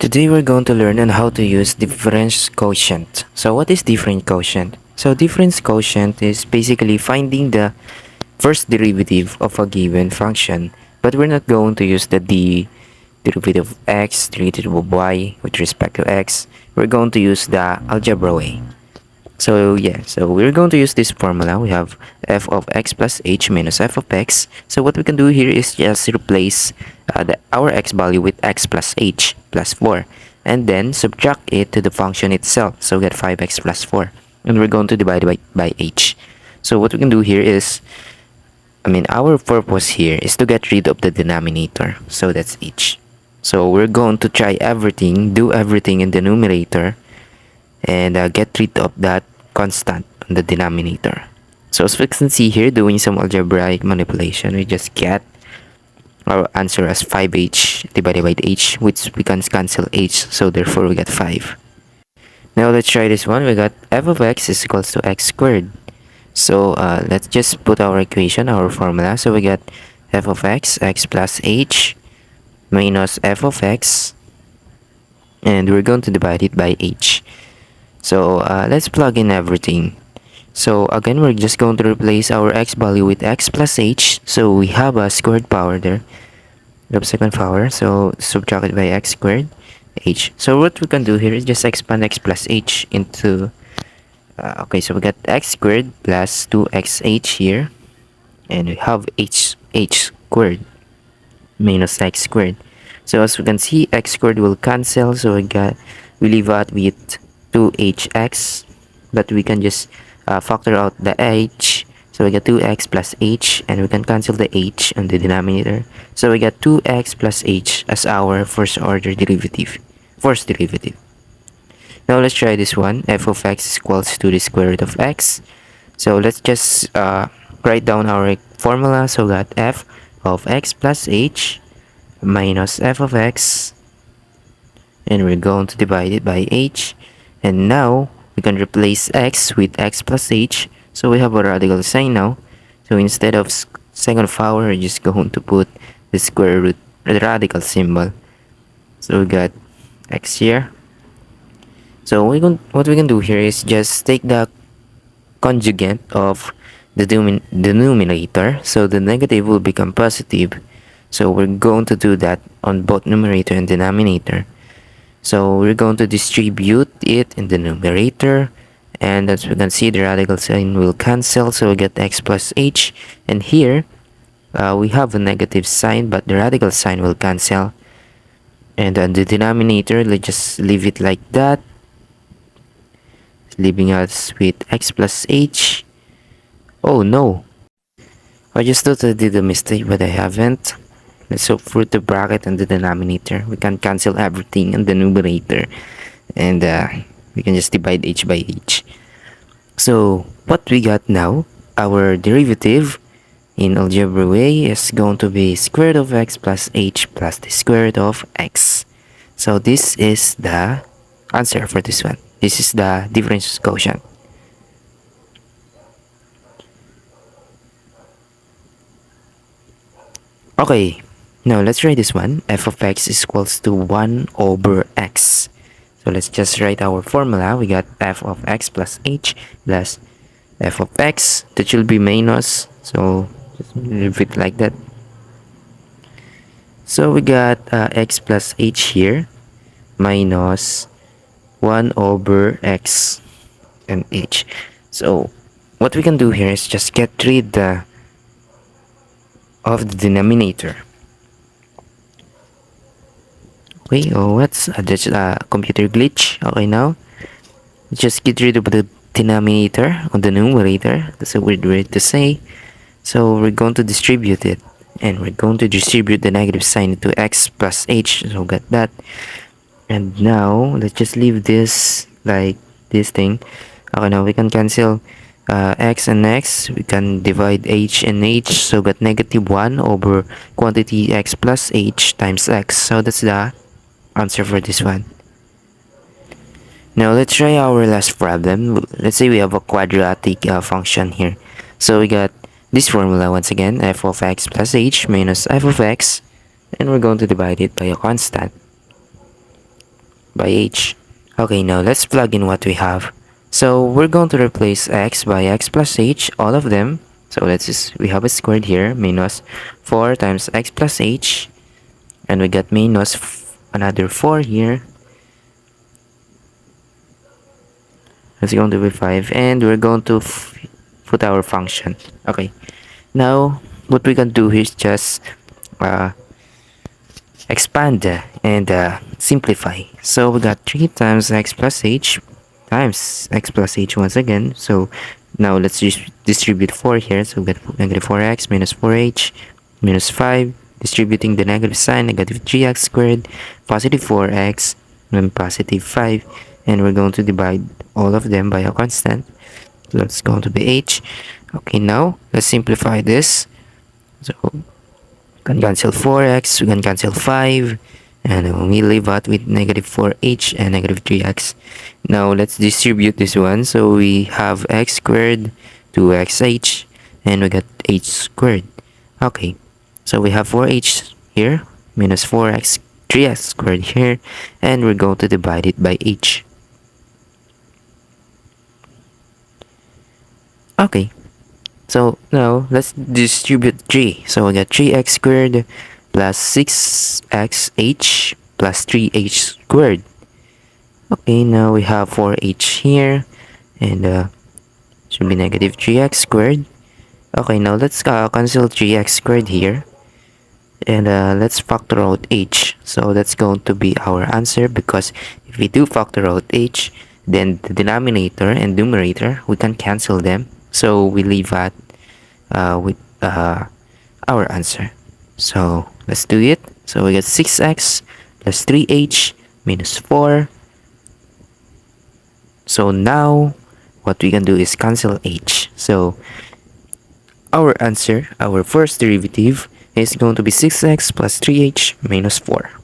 Today we're going to learn on how to use difference quotient. So what is difference quotient? So difference quotient is basically finding the first derivative of a given function, but we're not going to use the derivative of x, derivative of y with respect to x. We're going to use the algebra way. So yeah, so we're going to use this formula. We have f of x plus h minus f of x. So what we can do here is just replace our x value with x plus h plus 4, and then subtract it to the function itself. So we get 5x plus 4, and we're going to divide by h. So what we can do here is, our purpose here is to get rid of the denominator. So that's h. So we're going to try everything, do everything in the numerator, and get rid of that constant on the denominator. So as we can see here, doing some algebraic manipulation, we just get our answer as 5h divided by h, which we can cancel h, so therefore we get 5. Now let's try this one. We got f of x is equals to x squared. So let's just put our equation, our formula. So we got f of x, x plus h minus f of x, and we're going to divide it by h. So let's plug in everything. So again, we're just going to replace our x value with x plus h. So we have a squared power there. We have second power. So subtract it by x squared h. So what we can do here is just expand x plus h into... okay, so we got x squared plus 2xh here. And we have h squared minus x squared. So as we can see, x squared will cancel. So we leave out with 2hx, but we can just factor out the h. So we get 2x plus h, and we can cancel the h on the denominator. So we get 2x plus h as our first derivative. Now let's try this one. F of x is equals to the square root of x. So let's just write down our formula. So we got f of x plus h minus f of x, and we're going to divide it by h. And now we can replace x with x plus h. So we have a radical sign now. So instead of second power, we're just going to put the square root, the radical symbol. So we got x here. So what we can do here is just take the conjugate of the denominator. So the negative will become positive. So we're going to do that on both numerator and denominator. So we're going to distribute it in the numerator, and as we can see, the radical sign will cancel. So we get x plus h, and here we have a negative sign, but the radical sign will cancel. And on the denominator, let's just leave it like that, leaving us with x plus h. Oh no, I just thought I did a mistake, but I haven't. Let's hope for the bracket and the denominator. We can cancel everything in the numerator, and we can just divide h by h. So what we got now, our derivative in algebra way is going to be square root of x plus h plus the square root of x. So this is the answer for this one. This is the difference quotient. Okay, now let's try this one. F of x is equals to 1 over x. So let's just write our formula. We got f of x plus h plus f of x. That should be minus. So just leave it like that. So we got x plus h here minus 1 over x and h. So what we can do here is just get rid of the denominator. Okay, what's that's a computer glitch. Okay, now let's just get rid of the denominator on the numerator. That's a weird word to say. So we're going to distribute it, and we're going to distribute the negative sign to x plus h. So got that. And now let's just leave this like this thing. Okay, now we can cancel x and x. We can divide h and h. So got negative 1 over quantity x plus h times x. So that's the answer for this one. Now let's try our last problem. Let's say we have a quadratic function here. So we got this formula once again, f of x plus h minus f of x, and we're going to divide it by a constant. by h. Okay, now let's plug in what we have. So we're going to replace x by x plus h, all of them. So let's just, we have a squared here, minus 4 times x plus h, and we got minus another 4 here. That's going to be 5, and we're going to put our function. Okay, now what we can do is just uh, expand and simplify. So we got 3 times x plus h times x plus h once again. So now let's just distribute 4 here. So we got negative 4x minus 4h minus 5. Distributing the negative sign, negative 3x squared, positive 4x, and positive 5. And we're going to divide all of them by a constant. So that's going to be h. Okay, now let's simplify this. So can cancel 4x, we can cancel 5, and we leave out with negative 4h and negative 3x. Now let's distribute this one. So we have x squared, 2xh, and we got h squared. Okay, so we have 4h here, minus 4x, 3x squared here, and we're going to divide it by h. Okay, so now let's distribute 3. So we got 3x squared plus 6xh plus 3h squared. Okay, now we have 4h here, and should be negative 3x squared. Okay, now let's cancel 3x squared here, and let's factor out h. So that's going to be our answer, because if we do factor out h, then the denominator and numerator, we can cancel them. So we leave that with our answer. So let's do it. So we got 6x plus 3h minus 4. So now what we can do is cancel h. So our answer, our first derivative, is going to be 6x plus 3h minus 4.